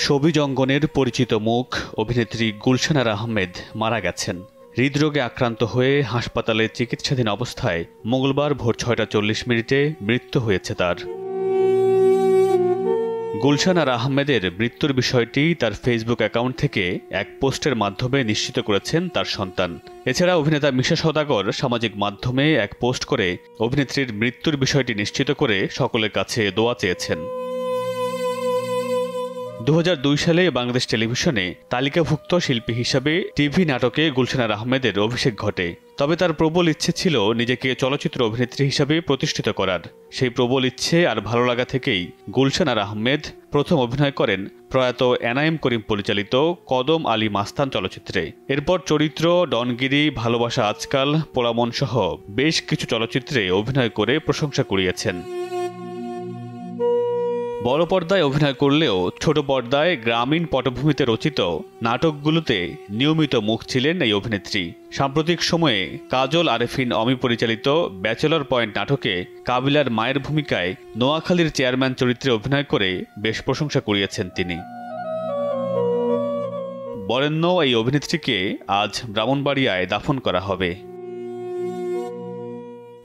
ছবি জঙ্গনের পরিচিত মুখ অভিনেত্রী গুলশান আহমেদ মারা গেছেন। হৃদরোগে আক্রান্ত হয়ে হাসপাতালে চিকিৎসাধীন অবস্থায় মঙ্গলবার ভোর ৬টা ৪০ মৃত্যু হয়েছে তার। গুলশান আহমেদের মৃত্যুর বিষয়টি তার ফেসবুক অ্যাকাউন্ট থেকে এক পোস্টের মাধ্যমে নিশ্চিত করেছেন তার সন্তান। এছাড়া অভিনেতা মিশা সওদাগর সামাজিক মাধ্যমে এক পোস্ট করে অভিনেত্রীর মৃত্যুর বিষয়টি নিশ্চিত করে সকলের কাছে দোয়া চেয়েছেন। ২০০২ সালে বাংলাদেশ টেলিভিশনে তালিকাভুক্ত শিল্পী হিসাবে টিভি নাটকে গুলশান আহমেদের অভিষেক ঘটে। তবে তার প্রবল ইচ্ছে ছিল নিজেকে চলচ্চিত্র অভিনেত্রী হিসাবে প্রতিষ্ঠিত করার। সেই প্রবল ইচ্ছে আর ভালো লাগা থেকেই গুলশান আহমেদ প্রথম অভিনয় করেন প্রয়াত এনায়েম করিম পরিচালিত কদম আলী মাস্তান চলচ্চিত্রে। এরপর চরিত্র, ডনগিরি, ভালোবাসা আজকাল, পোড়ামন সহ বেশ কিছু চলচ্চিত্রে অভিনয় করে প্রশংসা কুড়িয়েছেন। বড় পর্দায় অভিনয় করলেও ছোট পর্দায় গ্রামীণ পটভূমিতে রচিত নাটকগুলোতে নিয়মিত মুখ ছিলেন এই অভিনেত্রী। সাম্প্রতিক সময়ে কাজল আরেফিন অমি পরিচালিত ব্যাচেলর পয়েন্ট নাটকে কাবিলার মায়ের ভূমিকায় নোয়াখালীর চেয়ারম্যান চরিত্রে অভিনয় করে বেশ প্রশংসা কুড়িয়েছেন তিনি। বরেণ্য এই অভিনেত্রীকে আজ ব্রাহ্মণবাড়িয়ায় দাফন করা হবে।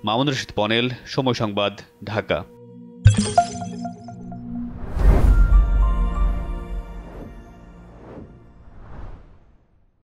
মামুনুর রশীদ পনেল, সময় সংবাদ, ঢাকা।